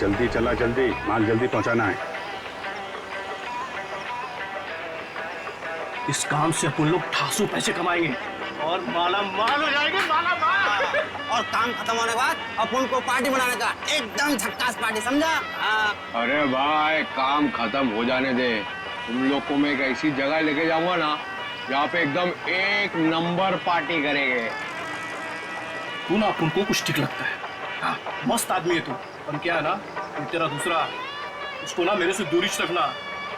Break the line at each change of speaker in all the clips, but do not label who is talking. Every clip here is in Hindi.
जल्दी चला, जल्दी माल जल्दी पहुंचाना है।
इस काम से अपन लोग ठासू पैसे कमाएंगे और माला माल हो जाएंगे, माला माल।
और काम खत्म होने के बाद अपन को पार्टी बनाने का, एकदम झक्कास पार्टी, समझा?
अरे भाई काम खत्म हो जाने दे, तुम लोग को मैं एक ऐसी जगह लेके जाऊंगा ना जहाँ पे एकदम एक नंबर पार्टी करेंगे।
तू ना अपन को कुछ ठीक लगता है। हाँ, मस्त आदमी है तू, पर क्या है ना, तेरा दूसरा उसको ना मेरे से दूरी रखना।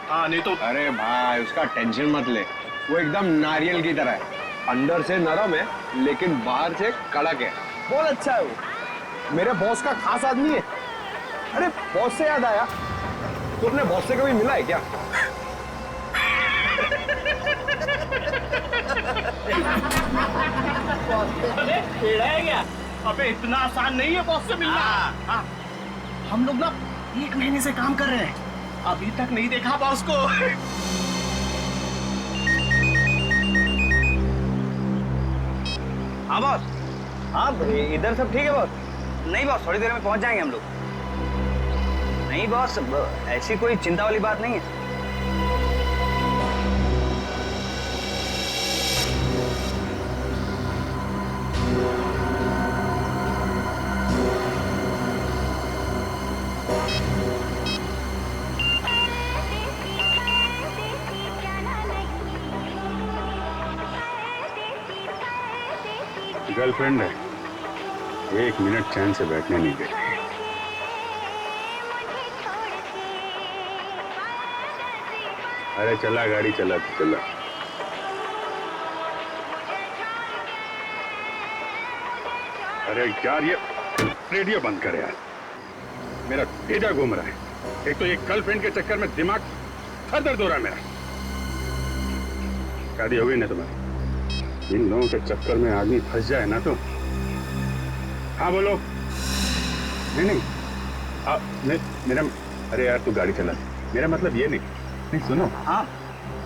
हाँ नहीं तो।
अरे भाई उसका टेंशन मत ले, वो एकदम नारियल की तरह है, अंदर से नरम है लेकिन बाहर से कड़क है। बहुत अच्छा है वो, मेरे बॉस का खास आदमी है। अरे बॉस से याद आया, तू अपने बॉस से कभी मिला है क्या?
है क्या? अबे इतना आसान नहीं है बॉस से मिलना। हाँ, हम लोग ना 1 महीने से काम कर रहे हैं, अभी तक नहीं देखा बॉस को।
हाँ बॉस। हाँ इधर सब ठीक है बॉस? नहीं बॉस, थोड़ी देर में पहुंच जाएंगे हम लोग। नहीं बॉस, ऐसी कोई चिंता वाली बात नहीं है।
गर्लफ्रेंड है, 1 मिनट चैन से बैठने नहीं देती। अरे चला गाड़ी, चला तो चला। अरे यार ये रेडियो बंद कर यार, मेरा भेजा घूम रहा है। एक तो ये गर्लफ्रेंड के चक्कर में दिमाग सर दर्द हो रहा है मेरा। शादी हो गई ना तुम्हारी? इन लोगों के चक्कर में आदमी फंस जाए ना तो। हाँ बोलो। नहीं नहीं, मेरा, अरे यार तू गाड़ी चला, मेरा मतलब ये नहीं सुनो।
हाँ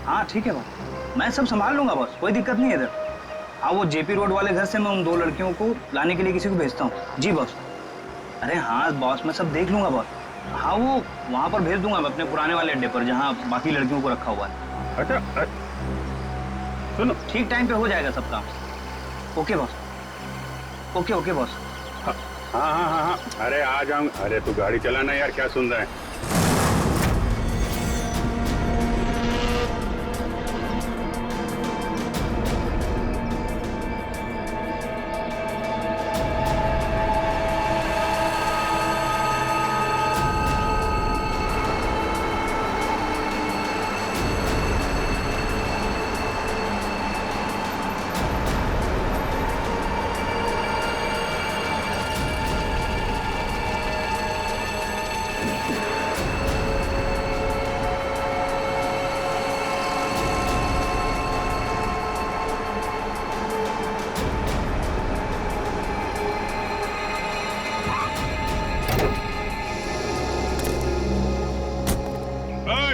हाँ ठीक है बॉस, मैं सब संभाल लूंगा बॉस, कोई दिक्कत नहीं है इधर। हाँ वो जेपी रोड वाले घर से मैं उन 2 लड़कियों को लाने के लिए किसी को भेजता हूँ। जी बॉस। अरे हाँ बॉस, मैं सब देख लूंगा बॉस। हाँ वो वहाँ पर भेज दूंगा मैं, अपने पुराने वाले अड्डे पर जहाँ बाकी लड़कियों को रखा हुआ है।
अच्छा सुनो,
ठीक टाइम पे हो जाएगा सब काम। Okay boss, okay okay boss.
हाँ हाँ हाँ हाँ, अरे आ जाऊंगा। अरे तू गाड़ी चलाना यार, क्या सुन रहा है?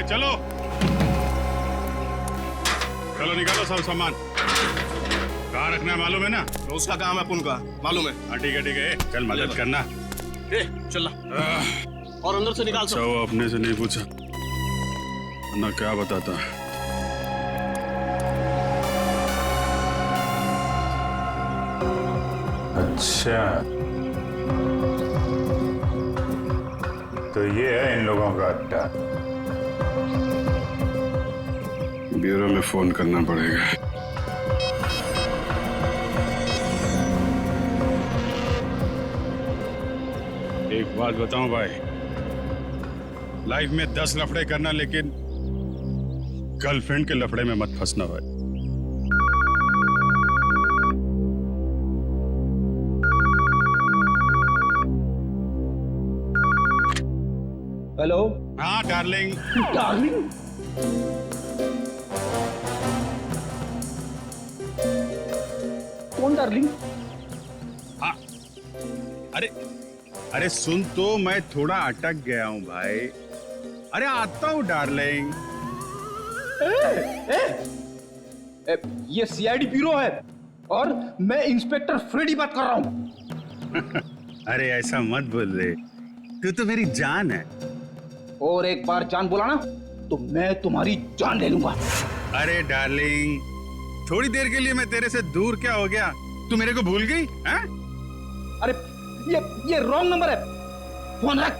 चलो चलो निकालो सब सामान। कहाँ रखना है मालूम है ना?
तो उसका काम है, अपन का मालूम है।
हाँ ठीक है, चल मदद करना।
चल और अंदर से निकाल।
अच्छा वो अपने से नहीं पूछा ना, क्या बताता। अच्छा तो ये है इन लोगों का अड्डा। ब्यूरो में फोन करना पड़ेगा। एक बात बताऊं भाई, लाइफ में 10 लफड़े करना, लेकिन गर्लफ्रेंड के लफड़े में मत फंसना भाई।
हेलो।
हाँ डार्लिंग।
डार्लिंग? कौन डार्लिंग?
हाँ अरे सुन तो, मैं थोड़ा अटक गया हूँ भाई। अरे आता हूँ डार्लिंग।
ये सीआईडी ब्यूरो है और मैं इंस्पेक्टर फ्रेडी बात कर रहा हूँ।
अरे ऐसा मत बोल रहे, तू तो मेरी जान है।
और एक बार जान बोला ना तो मैं तुम्हारी जान ले लूंगा।
अरे डार्लिंग, थोड़ी देर के लिए मैं तेरे से दूर क्या हो गया? तू मेरे को भूल गई? हैं?
अरे ये रॉन्ग नंबर है। फोन रख,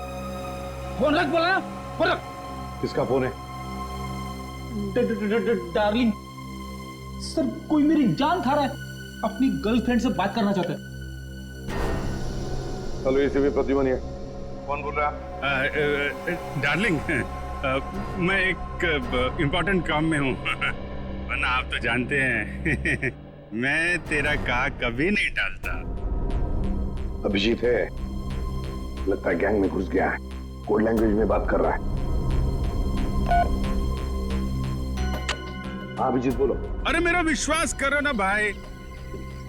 फोन रख, बोला ना, फोन रख।
किसका फोन है?
डार्लिंग सर, कोई मेरी जान खा रहा है, अपनी गर्लफ्रेंड से बात करना चाहता है।
हेलो, एसीपी प्रद्युमन है। कौन बोल रहा है?
डार्लिंग, मैं एक इम्पोर्टेंट काम में हूँ। वरना आप तो जानते हैं मैं तेरा कहा कभी नहीं टालता।
अभिजीत है, लगता है गैंग में घुस गया है, कोड लैंग्वेज में बात कर रहा है। हाँ अभिजीत बोलो।
अरे मेरा विश्वास करो ना भाई,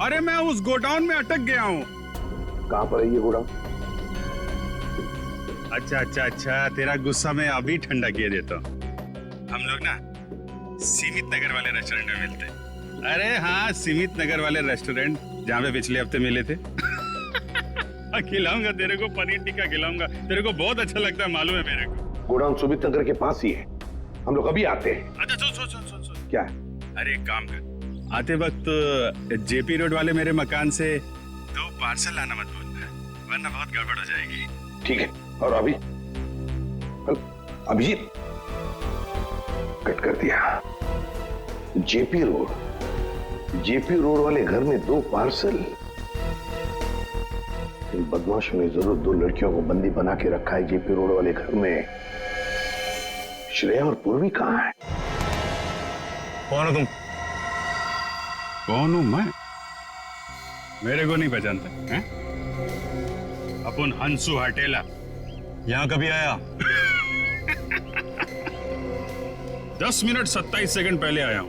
अरे मैं उस गोडाउन में अटक गया हूँ।
कहाँ पर है ये गोडाउन?
अच्छा, तेरा गुस्सा मैं अभी ठंडा किए देता हूँ। हम लोग ना सीमित नगर वाले रेस्टोरेंट में मिलते हैं। अरे हाँ, सीमित नगर वाले रेस्टोरेंट जहाँ पे पिछले हफ्ते मिले थे। खिलाऊंगा तेरे को, पनीर टिक्का खिलाऊंगा, तेरे को बहुत अच्छा लगता है, मालूम है मेरे को।
गोडाउन सुमित नगर के पास ही है, हम लोग अभी आते हैं।
अच्छा सुन।
क्या?
अरे एक काम कर, आते वक्त जेपी रोड वाले मेरे मकान से 2 पार्सल लाना मत भूलना, वरना बहुत गड़बड़ हो जाएगी।
ठीक है। और अभी अभिजीत कट कर दिया। जेपी रोड वाले घर में 2 पार्सल। इन बदमाशों ने जरूर 2 लड़कियों को बंदी बना के रखा है जेपी रोड वाले घर में। श्रेया और पूर्वी कहाँ है?
कौन हो तुम?
कौन हूं मैं? मेरे को नहीं पहचानता हैं? अपन हंसू हटेला।
यहाँ कभी आया?
10 मिनट 27 सेकंड पहले आया हूं।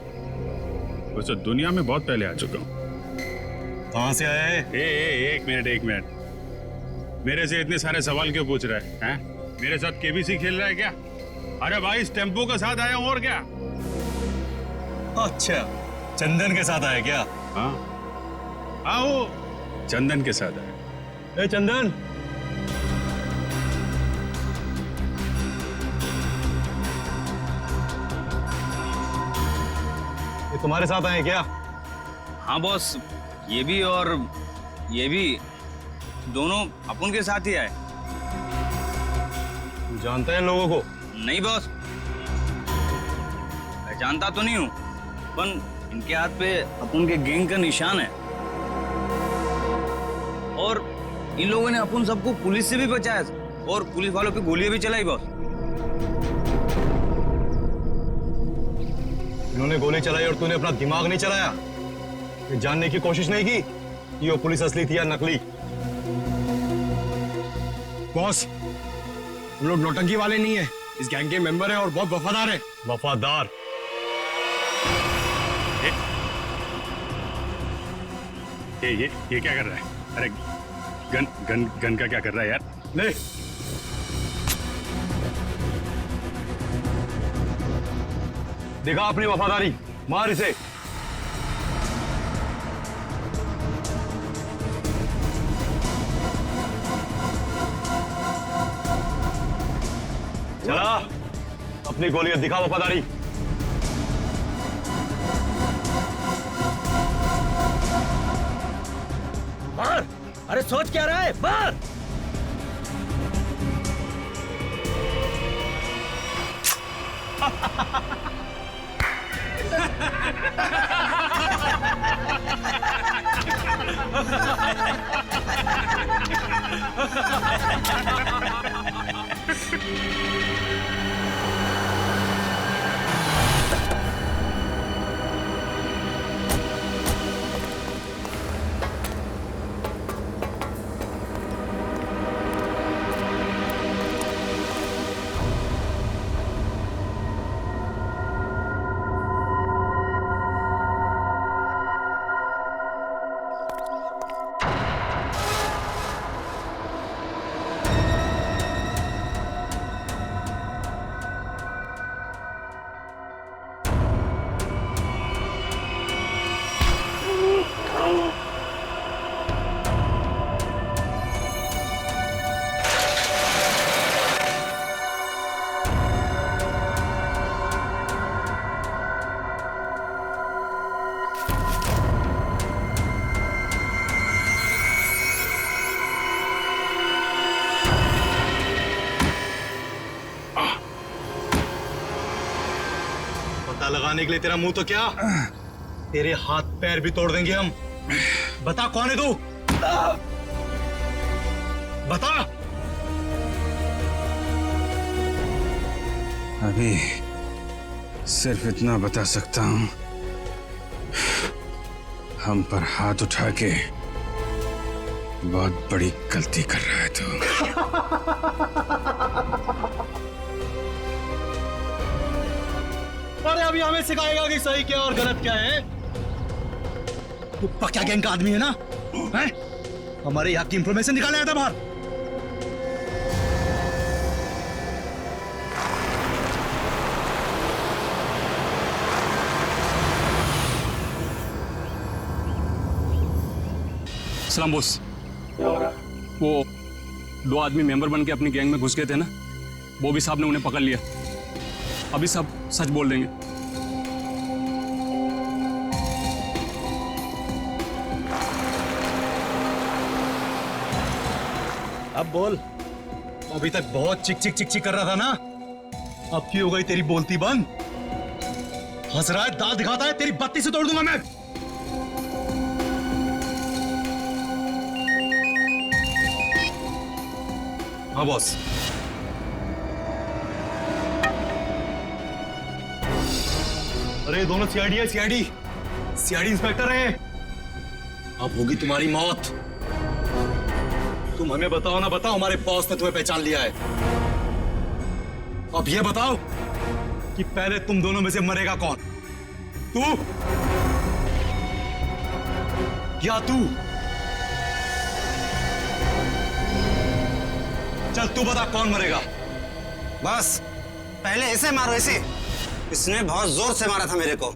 वैसे दुनिया में बहुत पहले आ चुका हूं।
कहाँ से आया है?
एक मिनट। मेरे से इतने सारे सवाल क्यों पूछ रहा है? हैं? मेरे साथ केबीसी खेल रहा है क्या? अरे भाई, इस टेम्पो के साथ आया हूं, और क्या?
अच्छा, चंदन के साथ आया क्या?
हाँ, वो चंदन के साथ आया।
ए चंदन, ये तुम्हारे साथ आए क्या?
हाँ बॉस, ये भी और ये भी, दोनों अपन के साथ ही आए।
तुम जानते हैं इन लोगों को?
नहीं बॉस, पहचानता तो नहीं हूँ, पर इनके हाथ पे अपन के गैंग का निशान है। और इन लोगों ने अपन सबको पुलिस से भी बचाया और पुलिस वालों पे गोलियां भी चलाई बॉस।
इन्होंने गोली चलाई और तूने अपना दिमाग नहीं चलाया? ये जानने की कोशिश नहीं की कि वो पुलिस असली थी या नकली?
बॉस, हम लोग नौटंकी वाले नहीं है, इस गैंग के मेंबर हैं और बहुत वफादार है।
वफादार?
ये क्या कर रहा है? अरे गन का क्या कर रहा है यार?
ले, दिखा अपनी वफादारी, मार इसे। चला, अपनी गोलियां दिखा वफादारी।
मार! अरे सोच क्या रहा है? मार!
पता लगाने के लिए तेरा मुंह तो क्या, तेरे हाथ पैर भी तोड़ देंगे हम। बता कौन है तू, बता।
अभी सिर्फ इतना बता सकता हूं, हम पर हाथ उठा के बहुत बड़ी गलती कर रहा है तू।
अरे अभी हमें सिखाएगा कि सही क्या और गलत क्या है। तू पक्का गैंग का आदमी है ना, हैं? हमारे यहाँ की इंफॉर्मेशन निकाले आया था बाहर।
सलाम बॉस। वो 2 आदमी मेंबर बन के अपनी गैंग में घुस गए थे ना, बॉबी साहब ने उन्हें पकड़ लिया। अभी सब सच बोल देंगे।
अब बोल। अभी तक बहुत चिक चिक चिक चिक कर रहा था ना, अब की हो गई तेरी बोलती बंद? हंस रहा है, दांत दिखाता है, तेरी बत्ती से तोड़ दूंगा मैं। हाँ बॉस। अरे दोनों सीआईडी है, सीआईडी इंस्पेक्टर है। अब होगी तुम्हारी मौत। तुम हमें बताओ ना बताओ, हमारे बॉस ने तुम्हें पहचान लिया है। अब ये बताओ कि पहले तुम दोनों में से मरेगा कौन, तू या तू? चल तू बता कौन मरेगा।
बस पहले ऐसे मारो, ऐसे। इसने बहुत जोर से मारा था मेरे को।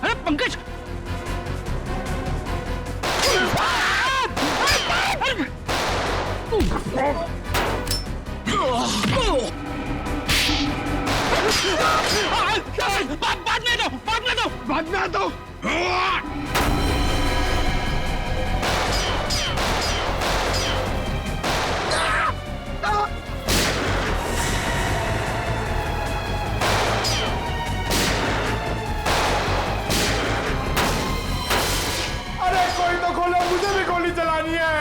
अरे पंकज, बाद में दो।
अरे कोई तो खोलो, मुझे भी गोली चलानी है।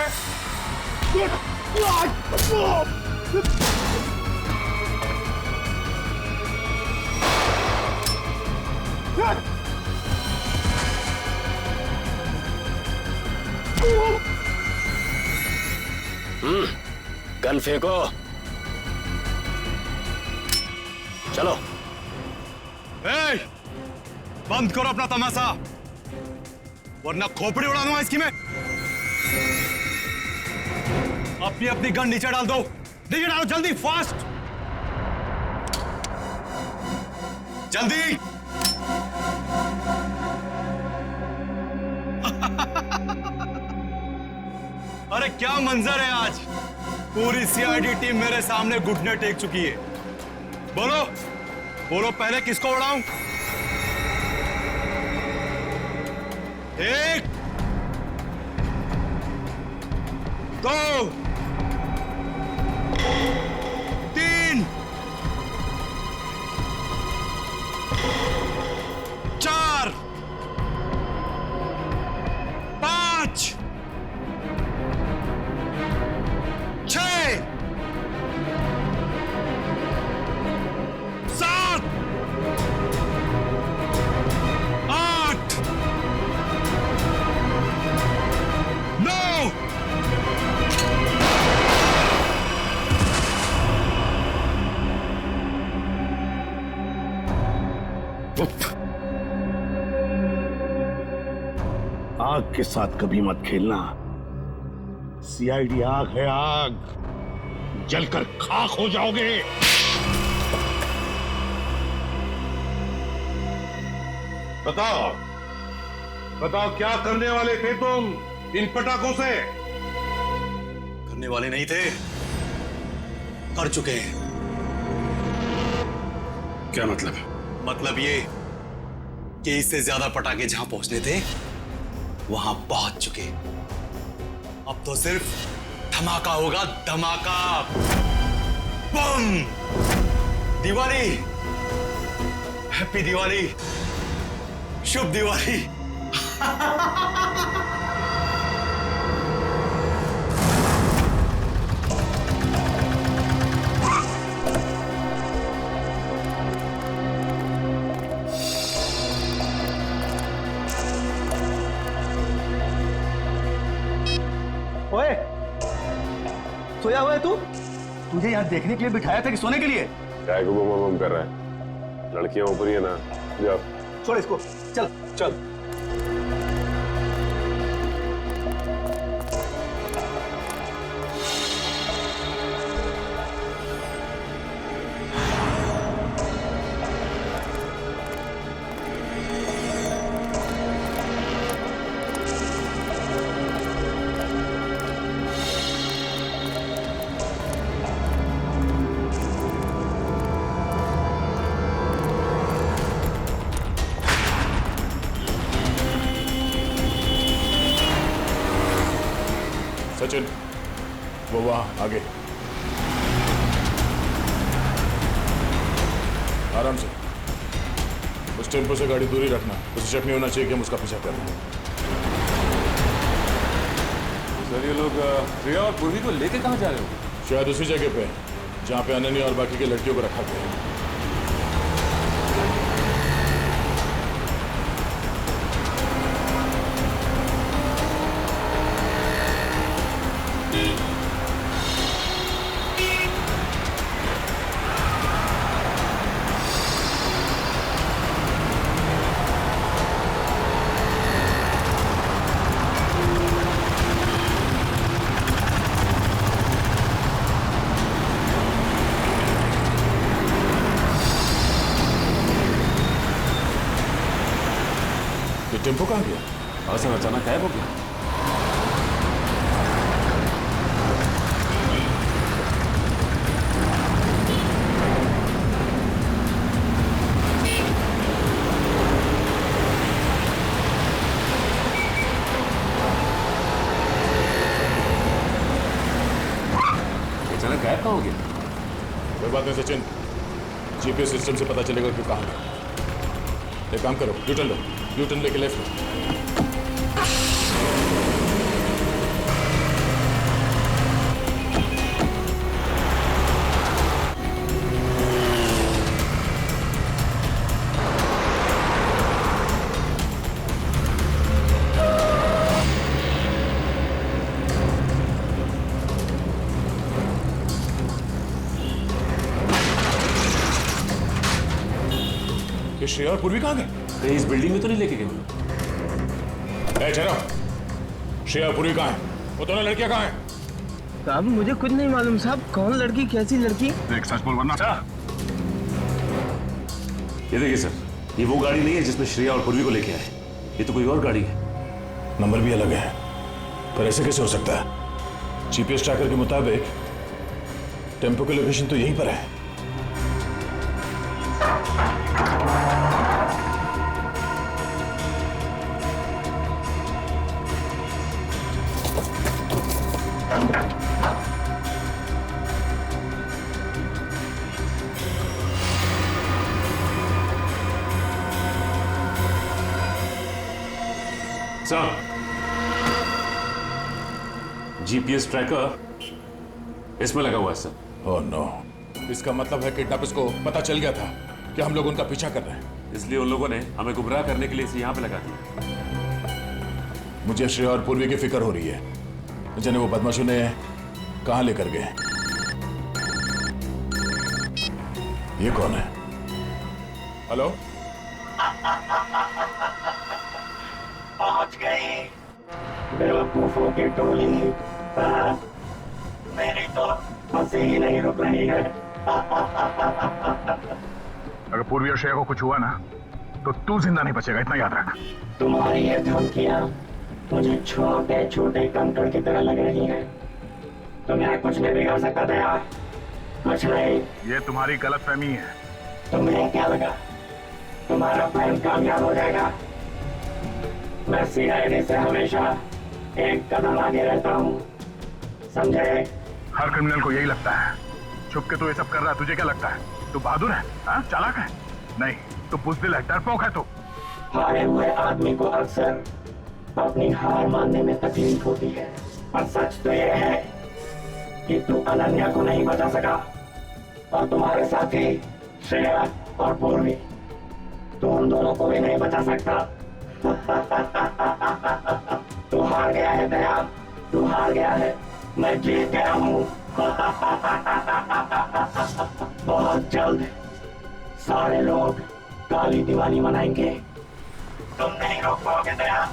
गन फेंको, चलो।
ए, बंद करो अपना तमाशा, वरना खोपड़ी उड़ा दूंगा इसकी मैं। अब भी अपनी गन नीचे डाल दो, नीचे डालो जल्दी, फास्ट, जल्दी। अरे क्या मंजर है आज, पूरी सीआईडी टीम मेरे सामने घुटने टेक चुकी है। बोलो बोलो, पहले किसको उड़ाऊं? एक, दो, तीन, चार, पांच, छह, सात, आठ, नौ,
आग के साथ कभी मत खेलना। सीआईडी आग है, आग, जलकर खाक हो जाओगे। बताओ बताओ, क्या करने वाले थे तुम इन पटाखों से?
होने वाले नहीं थे, कर चुके हैं।
क्या मतलब?
मतलब ये कि इससे ज्यादा पटाखे जहां पहुंचने थे वहां पहुंच चुके। अब तो सिर्फ धमाका होगा, धमाका। बम! दिवाली, हैप्पी दिवाली, शुभ दिवाली।
ओए, सोया हुआ है तू? तुझे यहाँ देखने के लिए बिठाया था कि सोने के लिए?
काय को बम कर रहा है? लड़कियां ऊपर ही है ना, जा।
छोड़ इसको, चल
चल।
सचिन, वो वहां आगे। आराम से। उस टेम्पो से गाड़ी दूरी रखना। उसे शक नहीं होना चाहिए कि हम उसका पीछा कर रहे हैं।
सर ये लोग प्रिया और पूर्वी को लेके कहाँ जा रहे हो?
शायद उसी जगह पे जहां पे अनन्या और बाकी की लड़कियों को रखा गया है। टेम्पो कहाँ गया?
हाँ सर, अचानक गायब हो गया। अचानक गायब कहाँ हो गया?
कोई बात नहीं सचिन, जीपीएस सिस्टम से पता चलेगा कि कहाँ है। एक काम करो, यूटर्न लो, यूटर्न लेके लेफ्ट लो। ये श्रेया और पूर्वी कहाँ गए?
कहीं इस बिल्डिंग में तो नहीं लेके गए?
ठहरो, श्रेया और पूर्वी कहाँ है? वो दोनों लड़कियां कहाँ हैं?
साहब मुझे कुछ नहीं मालूम साहब, कौन लड़की कैसी लड़की?
एक सच बोल वरना।
ये देखिए सर, ये वो गाड़ी नहीं है जिसमें श्रेया और पूर्वी को लेके आए। ये तो कोई और गाड़ी है।
नंबर भी अलग है, पर ऐसे कैसे हो सकता है? जीपीएस ट्रैकर के मुताबिक टेम्पो की लोकेशन तो यहीं पर है।
सर, जीपीएस ट्रैकर इसमें लगा हुआ है सर।
ओह नो, इसका मतलब है किडनैपर्स को पता चल गया था कि हम लोग उनका पीछा कर रहे हैं,
इसलिए उन लोगों ने हमें गुमराह करने के लिए इसे यहाँ पे लगा दिया।
मुझे श्रेया और पूर्वी की फिक्र हो रही है। जाने वो बदमाशों ने कहाँ लेकर गए। ये कौन है? हेलो,
पहुंच गए बेवकूफों की टोली। मेरी तो हंसी ही नहीं रुक रही है।
अगर पूर्वी और श्रेया को कुछ हुआ ना तो तू जिंदा नहीं बचेगा, इतना याद रख।
तुम्हारी ये धमकियां मुझे छोटे छोटे कंकड़ की तरह लग रही हैं। तुम्हें कुछ नहीं बिगाड़ सकता दया, कुछ नहीं।
ये तुम्हारी गलतफहमी है।
तुम्हें क्या लगा तुम्हारा प्लान कामयाब हो जाएगा? मैं सीआईडी से हमेशा एक कदम आगे रहता हूँ, समझे?
हर क्रिमिनल को यही लगता है। छुप के तू ये सब कर रहा है, तुझे क्या लगता है? तू बहादुर है? हाँ, चालाक है? नहीं, तू बुज़दिल है, डरपोक है तू।
हारे हुए आदमी को अक्सर अपनी हार मानने में तकलीफ होती है, पर सच तो यह है कि तू अनन्या को नहीं बचा सका, और तुम्हारे साथी श्रेया और पूर्वी, तू उन दोनों को भी नहीं बचा सकता। तू हार गया है दया, तू हार गया है, मैं जीत गया हूँ। बहुत जल्द सारे लोग काली दिवाली मनाएंगे। तुम नहीं रोक पाओगे दया,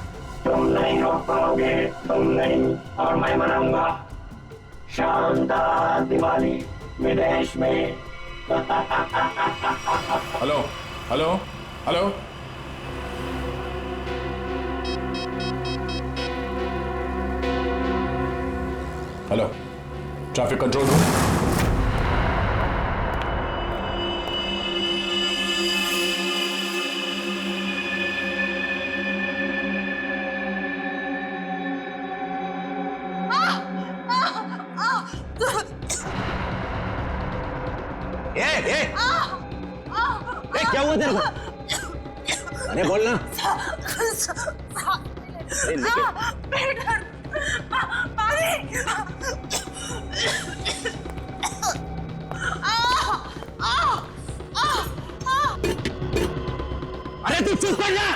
तुम नहीं रोक पाओगे, तुम नहीं, और मैं मनाऊंगा शानदार दिवाली विदेश में।
Hello hello hello, hello, traffic control room.
क्या हुआ तेरे को? अरे बोलना। अरे तू चुप कर जा।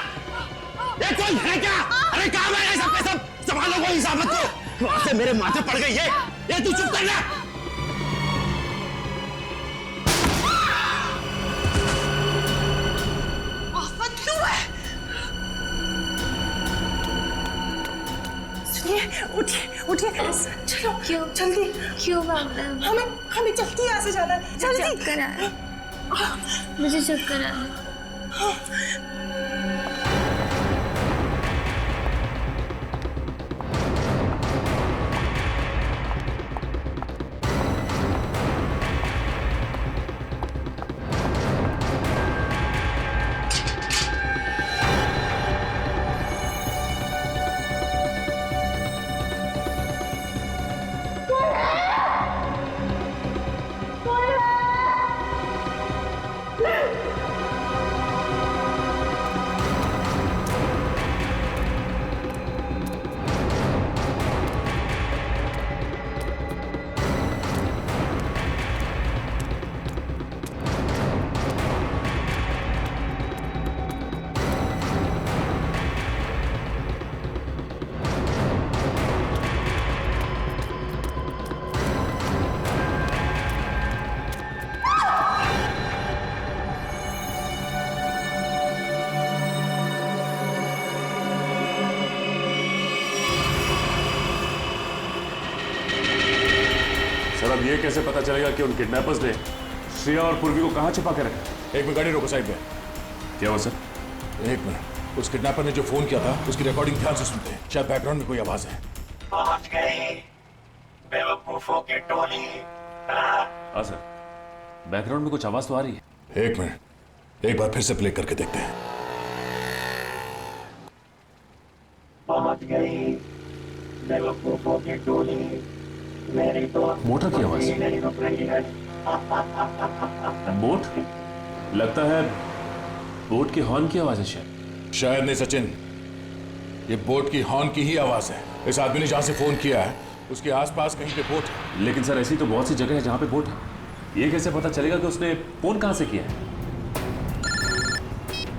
ये कोई है क्या? अरे कहाँ है सब के सब? संभालो कोई हिसाब मत को। वहां से मेरे माथे पड़ गई है। ये तू चुप कर जा।
उठिए उठिए, चलो।
क्यों?
जल्दी।
क्यों मैडम?
हमें जल्दी यहाँ से जाना है, जल्दी।
चक्कर आ रहा है, मुझे चक्कर आ रहा है।
सर अब ये कैसे पता चलेगा कि उन किडनैपर्स ने श्रेया और पूर्वी को कहाँ छिपा के रखा?
एक मिनट गाड़ी रोको साइड पे।
क्या हुआ सर?
एक मिनट, उस किडनैपर ने जो फोन किया था उसकी रिकॉर्डिंग ध्यान से सुनते हैं, शायद बैकग्राउंड में कोई आवाज है।
पहुंच गई बेवकूफों की टोली।
हाँ सर, बैकग्राउंड में कुछ आवाज तो आ रही है।
एक मिनट, एक बार फिर से प्ले करके देखते हैं।
पहुंच गई बेवकूफों की टोली, मेरी तो
मोटर की आवाज
नहीं रुक रही है।
बोट? लगता है बोट के हॉर्न की आवाज है
शायद नहीं सचिन, ये बोट की हॉर्न की ही आवाज है। इस आदमी ने जहां से फोन किया है उसके आसपास कहीं पे बोट है।
लेकिन सर ऐसी तो बहुत सी जगह है जहां पे बोट है। ये कैसे पता चलेगा कि उसने फोन कहां से किया है?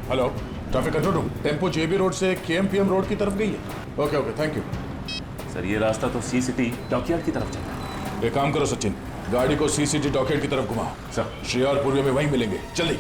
Hello, traffic control room. Tempo J B road से केएमपीएम रोड की तरफ गई है। Okay okay, thank you
sir. ये रास्ता तो सी सिटी डॉकयार्ड की तरफ जाता है।
एक काम करो सचिन, गाड़ी को सी सिटी डॉकयार्ड की तरफ घुमाओ।
सर,
श्रेया और पूर्वी में वहीं मिलेंगे, जल्दी।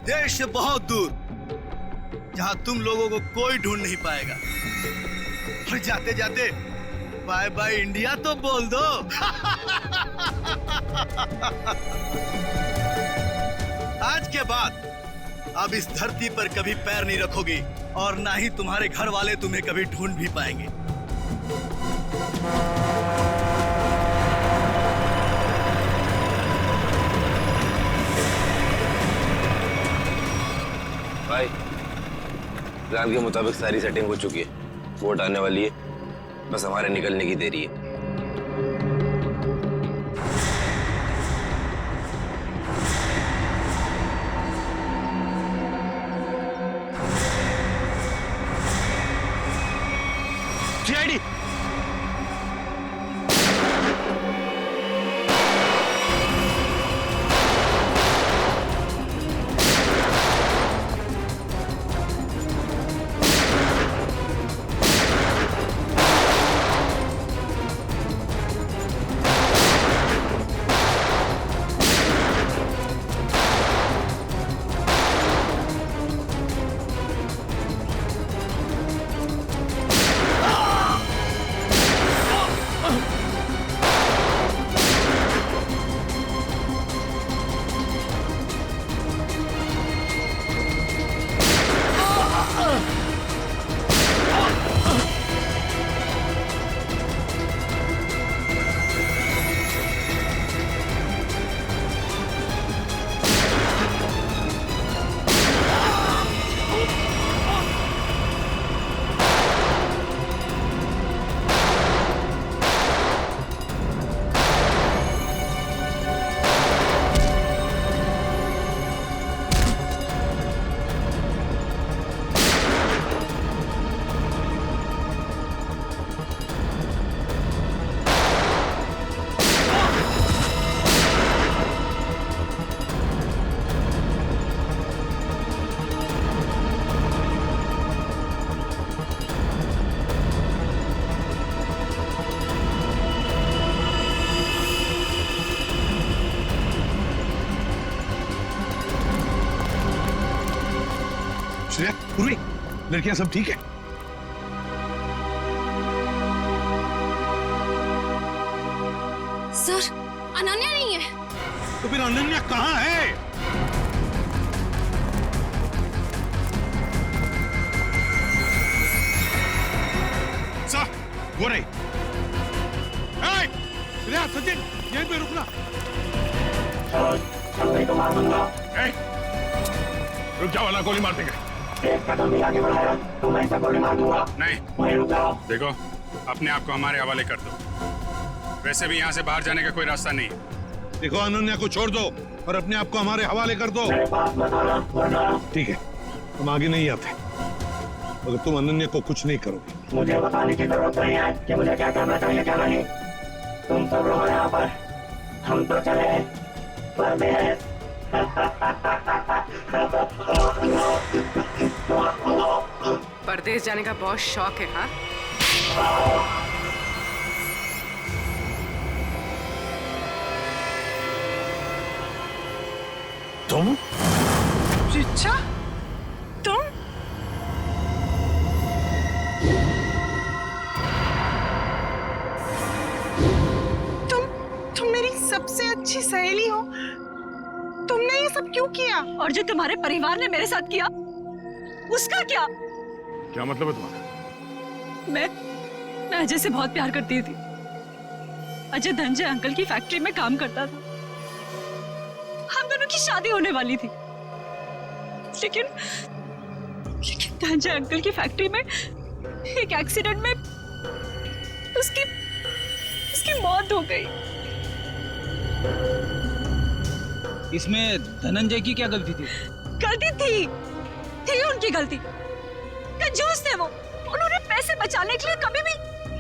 देश से बहुत दूर, जहां तुम लोगों को कोई ढूंढ नहीं पाएगा। और जाते जाते बाय बाय इंडिया तो बोल दो। आज के बाद अब इस धरती पर कभी पैर नहीं रखोगी और ना ही तुम्हारे घर वाले तुम्हें कभी ढूंढ भी पाएंगे।
भाई, प्लान के मुताबिक सारी सेटिंग हो चुकी है। वोट आने वाली है, बस हमारे निकलने की देरी है।
सीआईडी
श्रेया, पूर्वी, लड़कियां सब ठीक है?
सर, अनन्या नहीं है।
तो फिर अनन्या कहाँ है? सर, वो रही। श्रेया, सचिन, यहीं पे रुकना।
नहीं तो मार दूंगा।
रुक जाओ, वरना गोली मार देंगे।
एक कदम भी आगे बढ़ाया तो मैं इसे गोली मार दूंगा।
नहीं,
वहीं रुक जाओ।
देखो, अपने आप को हमारे हवाले कर दो। वैसे भी यहाँ से बाहर जाने का कोई रास्ता नहीं है।
देखो, अनन्या को छोड़ दो और अपने आप को हमारे हवाले कर दो।
मेरे पास बताना, वरना
ठीक है, हम आगे नहीं आते मगर तुम अनन्या को कुछ नहीं करोगे।
मुझे बताने की जरूरत नहीं है कि मुझे क्या करना चाहिए क्या नहीं। तुम सब रहो यहाँ पर, हम तो चले परदेश।
परदेश जाने का बहुत शौक है, हाँ?
तुम?
रिचा, तुम? तुम मेरी सबसे अच्छी सहेली हो। तुमने ये सब क्यों किया?
और जो तुम्हारे परिवार ने मेरे साथ किया, उसका क्या?
क्या मतलब है तुम्हारा?
मैं अजय से बहुत प्यार करती थी। अजय धनंजय अंकल की फैक्ट्री में काम करता था। हम दोनों की शादी होने वाली थी, लेकिन धनंजय अंकल की फैक्ट्री में एक एक्सीडेंट में उसकी मौत हो गई।
इसमें धनंजय की क्या गलती थी?
गलती थी उनकी गलती। कंजूस थे वो। उन्होंने पैसे बचाने के लिए कभी भी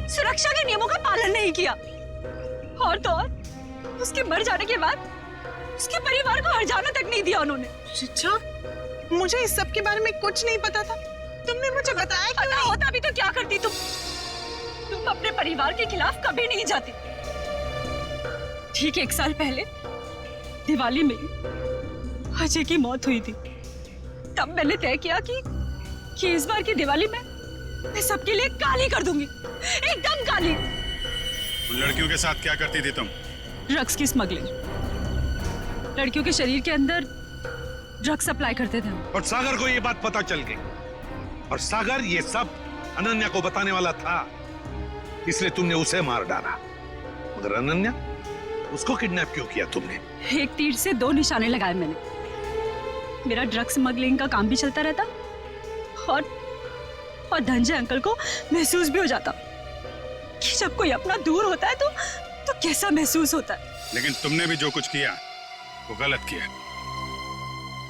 सुरक्षा के नियमों का पालन नहीं किया। और तो और, उसके मर जाने के बाद उसके परिवार को हर्जाना तक नहीं दिया उन्होंने।
रिचा, मुझे इस सब के बारे में कुछ नहीं पता था। तुमने मुझे बताया क्यों
नहीं? होता भी तो क्या करती तुम? तुम अपने परिवार के खिलाफ कभी नहीं जाती। ठीक 1 साल पहले दिवाली में अजय की मौत हुई थी। तब मैंने तय किया कि इस बार की दिवाली में मैं सबके लिए काली कर दूंगी, एकदम काली।
उन लड़कियों के साथ क्या करती थी तुम?
ड्रग्स की स्मगलिंग, लड़कियों के शरीर के अंदर ड्रग्स सप्लाई करते थे।
और सागर को ये बात पता चल गई, और सागर ये सब अनन्या को बताने वाला था, इसलिए तुमने उसे मार डाला। मगर अनन्या, उसको किडनैप क्यों किया तुमने?
एक तीर से दो निशाने लगाए मैंने। मेरा ड्रग्स स्मगलिंग का काम भी चलता रहता और धनंजय अंकल को महसूस भी हो जाता कि जब कोई अपना दूर होता है तो कैसा महसूस होता है।
लेकिन तुमने भी जो कुछ किया वो गलत किया।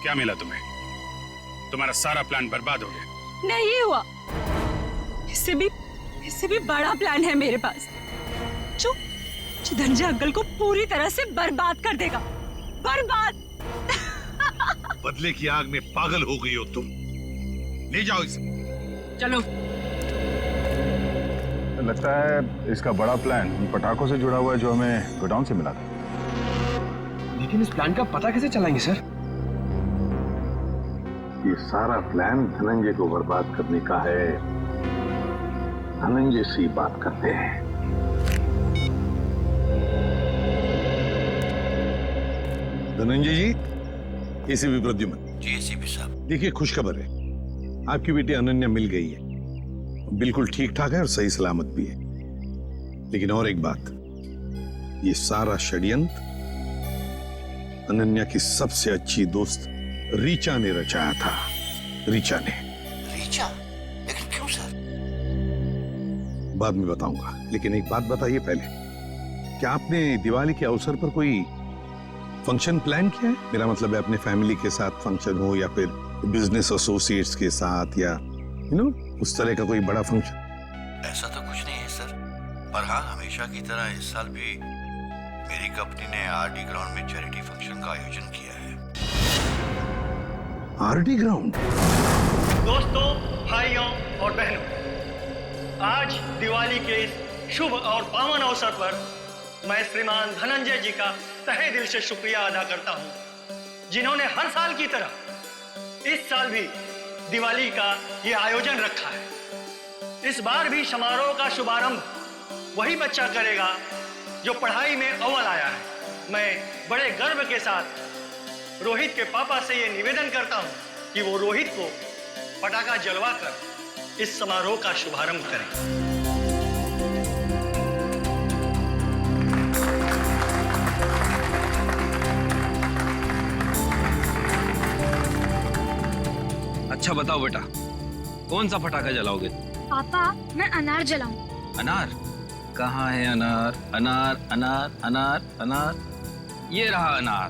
क्या मिला तुम्हें? तुम्हारा सारा प्लान बर्बाद हो गया।
नहीं हुआ, इससे भी बड़ा प्लान है मेरे पास, जो धनंजय अंकल को पूरी तरह से बर्बाद कर देगा। बर्बाद।
बदले की आग में पागल हो गई हो तुम। ले जाओ इसे।
चलो।
लगता है इसका बड़ा प्लान उन पटाखों से जुड़ा हुआ है जो हमें गोडाउन से मिला था।
लेकिन इस प्लान का पता कैसे चलाएंगे सर?
ये सारा प्लान धनंजय को बर्बाद करने का है। धनंजय से बात करते हैं। धनंजय जी, एसीपी प्रद्युमन
जी। एसीपी साहब,
देखिए, खुशखबर है, आपकी बेटी अनन्या मिल गई है, बिल्कुल ठीक ठाक है और सही सलामत भी है। लेकिन और एक बात, ये सारा षड्यंत्र अनन्या की सबसे अच्छी दोस्त रीचा ने रचाया था। रीचा ने।
रीचा? लेकिन क्यों सर?
बाद में बताऊंगा, लेकिन एक बात बताइए पहले, क्या आपने दिवाली के अवसर पर कोई फंक्शन प्लान किया है? मेरा मतलब है अपने फैमिली के साथ फंक्शन हो या फिर बिजनेस एसोसिएट्स के साथ, या उस तरह का कोई बड़ा फंक्शन।
ऐसा तो कुछ नहीं है सर, पर हाँ, हमेशा की तरह इस साल भी मेरी कंपनी ने आरडी ग्राउंड में चैरिटी फंक्शन का आयोजन किया है।
RD ground?
दोस्तों, भाइयों और बहनों, आज दिवाली के इस शुभ और पावन अवसर पर मैं श्रीमान धनंजय जी का तहे दिल से शुक्रिया अदा करता हूं, जिन्होंने हर साल की तरह इस साल भी दिवाली का ये आयोजन रखा है। इस बार भी समारोह का शुभारंभ वही बच्चा करेगा जो पढ़ाई में अव्वल आया है। मैं बड़े गर्व के साथ रोहित के पापा से ये निवेदन करता हूं कि वो रोहित को पटाखा जलवाकर इस समारोह का शुभारंभ करें।
अच्छा बताओ बेटा, कौन सा पटाखा जलाओगे?
पापा, मैं अनार जलाऊं।
अनार? कहाँ है अनार? अनार अनार अनार अनार, ये रहा अनार,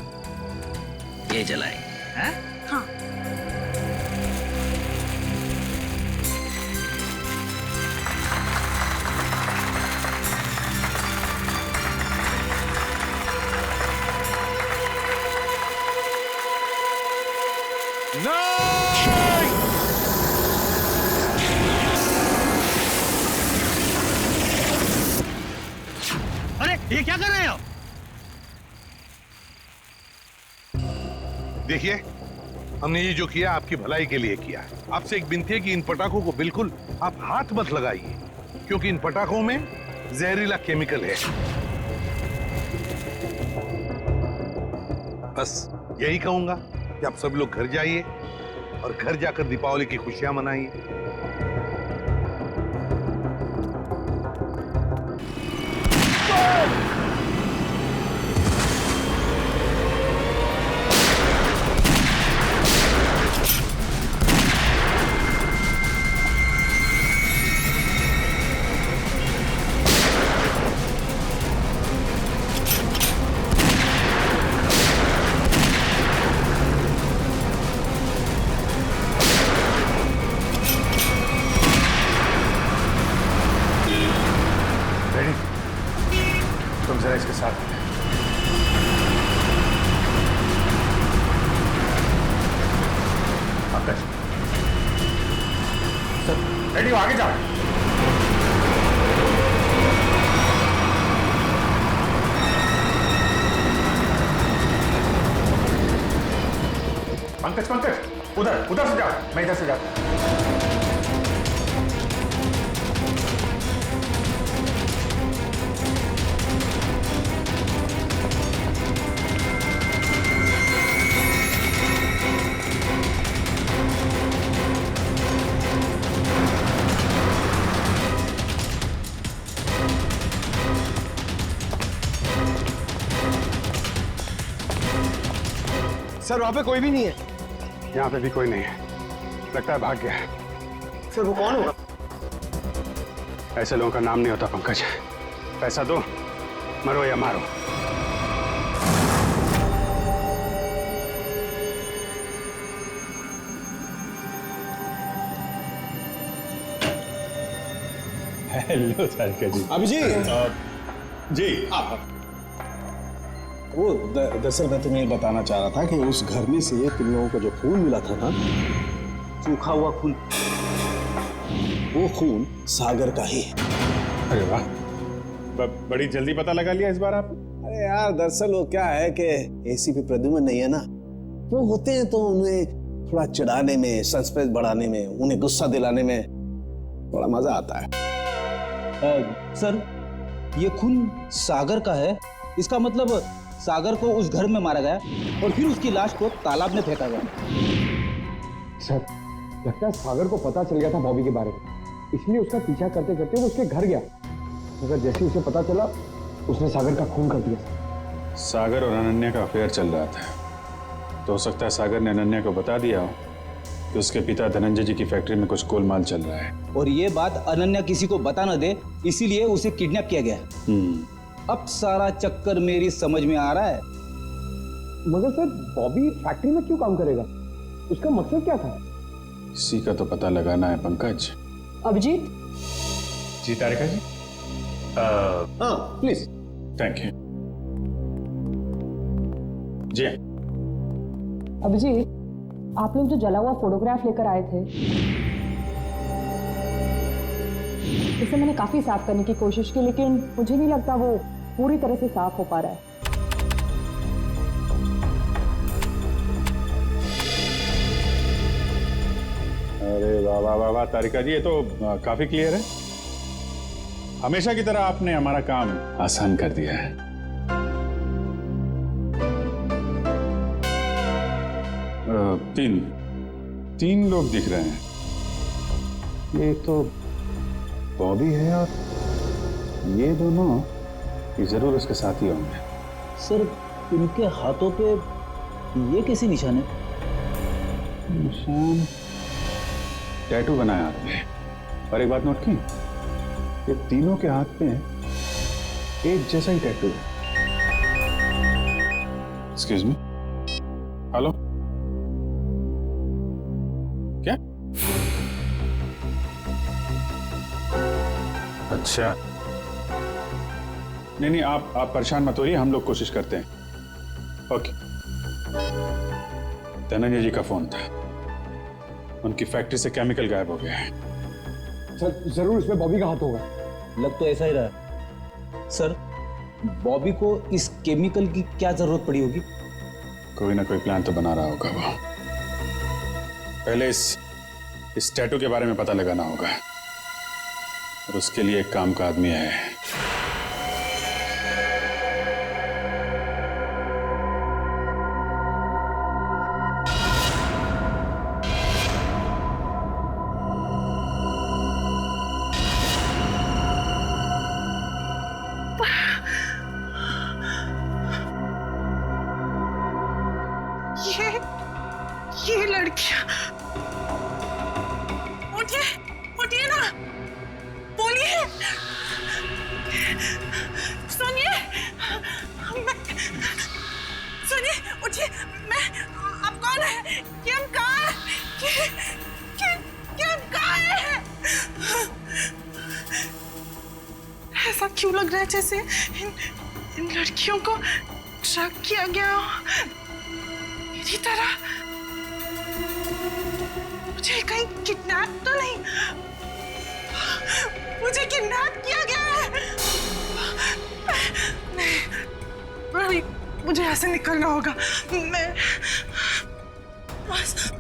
ये जलाएंगे। हैं?
हाँ।
अरे ये क्या कर रहे हो?
देखिए, हमने ये जो किया आपकी भलाई के लिए किया है। आपसे एक विनती है कि इन पटाखों को बिल्कुल आप हाथ मत लगाइए, क्योंकि इन पटाखों में जहरीला केमिकल है। बस यही कहूंगा कि आप सब लोग घर जाइए और घर जाकर दीपावली की खुशियां मनाइए।
तुम जरा इसके साथ। सर, रेडी हो, आगे जाओ। पंकज, पंकज,
उधर से जाओ, मैं इधर से जाता हूं।
सर वहां पे कोई भी नहीं है।
यहाँ पे भी कोई नहीं है, लगता है भाग गया है।
सर वो कौन होगा?
ऐसे लोगों का नाम नहीं होता पंकज। पैसा दो, मरो या मारो।
हेलो सारिका जी।
अभिजीत
जी
वो दरअसल मैं तुम्हें बताना चाह रहा था कि उस घर में से तुम लोगों को जो खून मिला था ना,
सूखा हुआ खून,
वो खून सागर का ही है।
अरे वाह, बड़ी जल्दी पता लगा लिया इस बार आप।
अरे यार दरअसल वो क्या है कि एसीपी प्रद्युमन नहीं है ना, वो होते हैं तो उन्हें थोड़ा चिढ़ाने में, सस्पेंस बढ़ाने में, उन्हें गुस्सा दिलाने में बड़ा मजा आता है।
सर ये खून सागर का है, इसका मतलब सागर को उस घर में मारा गया और फिर उसकी लाश को तालाब में फेंका गया।
सर लगता है सागर को पता चल गया था बॉबी के बारे में, इसलिए उसका पीछा करते करते वो उसके घर गया, मगर जैसे उसे पता चला उसने सागर का खून कर दिया।
सागर और अनन्या का अफेयर चल रहा था, तो हो सकता है सागर ने अनन्या को बता दिया हो कि उसके पिता धनंजय जी की फैक्ट्री में कुछ गोलमाल चल रहा है,
और ये बात अनन्या किसी को बता न दे, इसीलिए उसे किडनैप किया गया। अब सारा चक्कर मेरी समझ में आ रहा है।
मगर सर बॉबी फैक्ट्री में क्यों काम करेगा, उसका मकसद क्या था?
इसी का तो पता लगाना है पंकज।
अभिजीत
जी तारिका जी।
हाँ प्लीज।
थैंक यू जी।
अभिजीत, आप लोग जो जला हुआ फोटोग्राफ लेकर आए थे, इसे मैंने काफी साफ करने की कोशिश की, लेकिन मुझे नहीं लगता वो पूरी तरह से साफ हो पा रहा है।
अरे वाह वाह वाह वाह तारिका जी, ये तो काफी क्लियर है। हमेशा की तरह आपने हमारा काम आसान कर दिया है। तीन लोग दिख रहे हैं। ये तो बॉबी है और ये दोनों, ये जरूर उसके साथ ही होंगे।
सर इनके हाथों पे ये कैसे निशान है?
निशान टैटू बनाया आपने। और एक बात नोट की, ये तीनों के हाथ पे एक जैसा ही टैटू है। एक्सक्यूज मी, हेलो, क्या? अच्छा, नहीं आप परेशान मत होइए, हम लोग कोशिश करते हैं। ओके। धनंजय जी का फोन था, उनकी फैक्ट्री से केमिकल गायब हो गया है।
सर जरूर इसमें बॉबी का हाथ होगा।
लग तो ऐसा ही रहा है। सर बॉबी को इस केमिकल की क्या जरूरत पड़ी होगी?
कोई ना कोई प्लान तो बना रहा होगा वो। पहले इस टैटू के बारे में पता लगाना होगा, और उसके लिए एक काम का आदमी है।
ये लड़कियां, उठिए उठिए ना, बोलिए, सुनिए, सुनिए, उठिए, मैं, आप कौन है? किम कहाँ है? किम कहाँ है? ऐसा क्यों लग रहा है जैसे इन लड़कियों को ट्रैक किया गया हो मेरी तरह? मुझे कहीं किडनैप तो नहीं? मुझे किडनैप किया गया है? नहीं, मुझे ऐसे निकलना होगा। मैं बस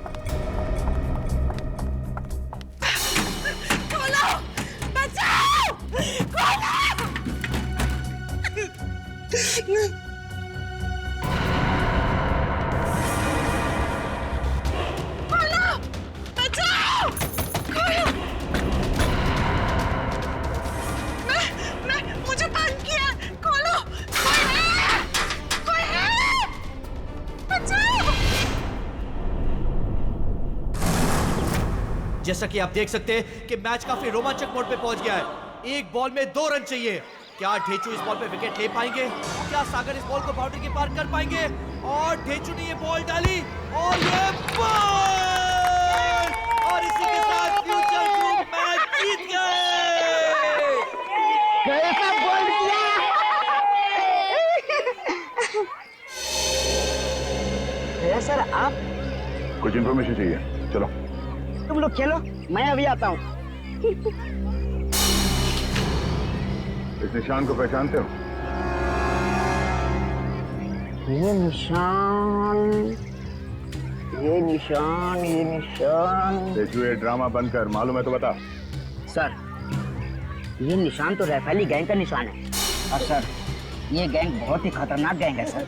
खोलो, बचाओ, खोलो। मुझे बंद किया, खोलो। कोई है, बचाओ।
जैसा कि आप देख सकते हैं कि मैच काफी रोमांचक मोड पे पहुंच गया है। एक बॉल में 2 रन चाहिए। क्या ढेचू इस बॉल पे विकेट ले पाएंगे? क्या सागर इस बॉल को बाउंड्री के पार कर पाएंगे? और ढेचू ने ये बॉल डाली और ये बॉल, और इसी के साथ फ्यूचर ग्रुप मैच जीत गए।
कैसा बॉल किया? सर आप?
कुछ इन्फॉर्मेशन चाहिए, चलो।
तुम लोग खेलो, मैं अभी आता हूँ।
इस निशान को पहचानते हो?
ये निशान।
देखो ये ड्रामा बंद कर, मालूम है तो बता।
सर, ये निशान तो रैफेली गैंग का निशान है। और सर, ये गैंग बहुत ही खतरनाक गैंग है सर।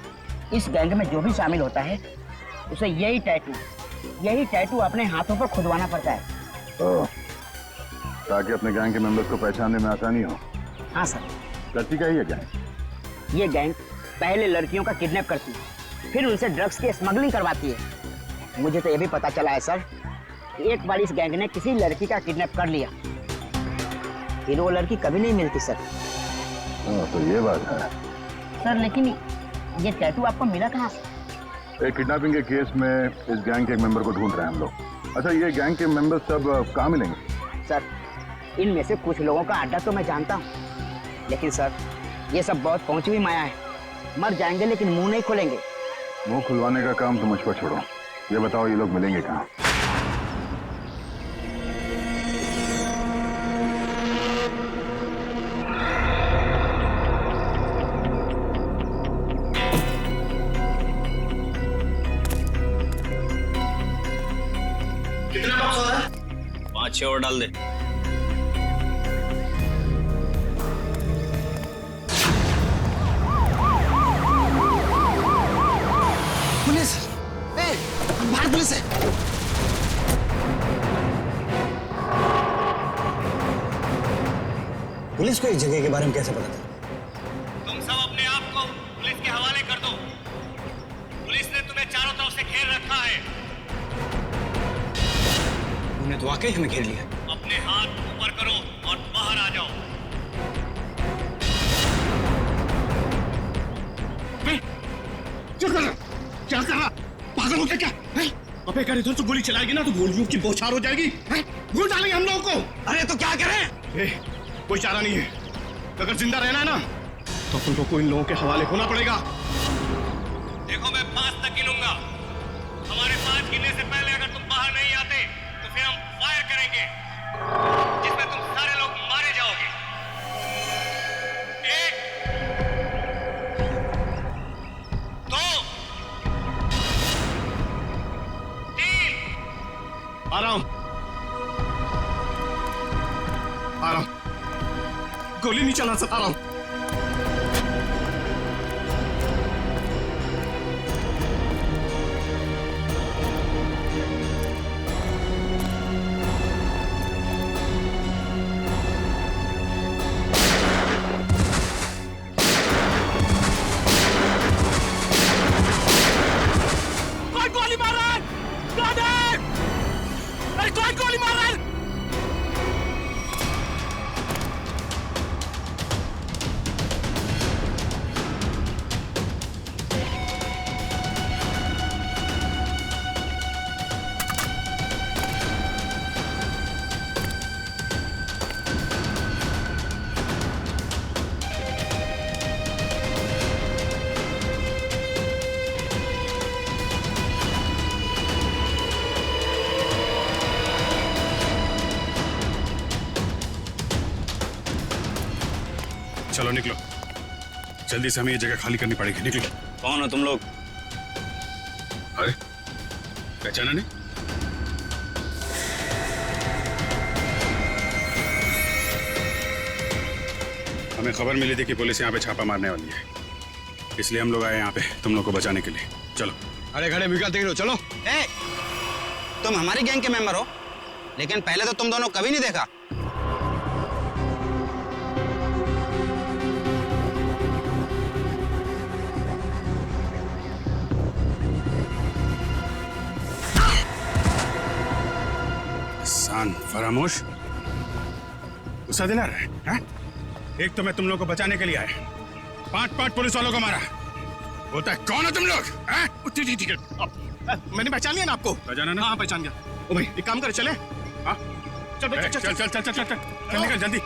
इस गैंग में जो भी शामिल होता है उसे यही टैटू अपने हाथों पर खुदवाना पड़ता है।
ताकि अपने गैंग के मेंबर्स को पहचानने में आसानी हो।
हाँ सर।
करती क्या है ये गैंग?
ये गैंग पहले लड़कियों का किडनैप करती है, फिर उनसे ड्रग्स की स्मगलिंग करवाती है। मुझे तो ये भी पता चला है सर, एक बार इस गैंग ने किसी लड़की का किडनैप कर लिया, फिर वो लड़की कभी नहीं मिलती सर।
तो ये बात है
सर। लेकिन ये टैटू आपको मिला कहाँ से?
एक किडनैपिंग के केस में इस गैंग के एक मेंबर को ढूंढ रहे हैं हम लोग। अच्छा, ये गैंग के मेंबर सब कहाँ मिलेंगे?
सर, इनमें से कुछ लोगों का अड्डा तो मैं जानता हूँ, लेकिन सर ये सब बहुत पहुंची हुई माया है। मर जाएंगे लेकिन मुंह नहीं खोलेंगे।
मुंह खुलवाने का काम तो मुझ पर छोड़ो, ये बताओ ये लोग मिलेंगे कहाँ?
कितना बॉक्स हो रहा है?
5-6 और डाल दे।
पुलिस! बाहर पुलिस है!
पुलिस को इस जगह के बारे में कैसे पता था?
तुम सब अपने आप को पुलिस के हवाले कर दो। पुलिस ने तुम्हें चारों तरफ से घेर रखा है।
उन्हें तो वाकई हमें घेर लिया।
अपने हाथ ऊपर करो और बाहर आ जाओ।
क्या कर रहा? पागल हो क्या? अबे अगर इधर से गोली चलाएगी ना तो गोलियों की बौछार हो जाएगी। गोली डालेंगे हम लोगों को। अरे तो क्या करें? कोई चारा नहीं है। अगर जिंदा रहना है ना तो तुम को इन लोगों के हवाले होना पड़ेगा।
देखो मैं 5 तक गिनूंगा। हमारे 5 गिनने से पहले अगर तुम बाहर नहीं आते तो फिर हम फायर करेंगे, जिसमें तुम सारे लोग मारे जाओगे। 1 2 3
आ रहा हूं। गोली नहीं चला सकता। आ रहा हूं। कौन गोली मार रहा है? अरे कौन गोली मार रहा है? चलो निकलो, जल्दी से हमें ये जगह खाली करनी पड़ेगी। निकलो।
कौन हो तुम लोग?
अरे पहचाना नहीं? हमें खबर मिली थी कि पुलिस यहाँ पे छापा मारने वाली है। इसलिए हम लोग आए यहाँ पे तुम लोग को बचाने के लिए। चलो।
अरे खड़े विकल्प देख लो, चलो।
ए, तुम हमारी गैंग के मेंबर हो, लेकिन पहले तो तुम दोनों कभी नहीं देखा।
सान फरामोश, गुस्सा दिला रहा है, हाँ? एक तो मैं तुम लोग को बचाने के लिए आया, 5 पुलिस वालों को मारा। बोलता है कौन हो तुम लोग?
ठीक है, मैंने पहचान लिया ना आपको।
पहचाना ना?
हाँ पहचान गया। ओ भाई एक काम कर, चले। हाँ चल भाई, चल
चल निकल जल्दी।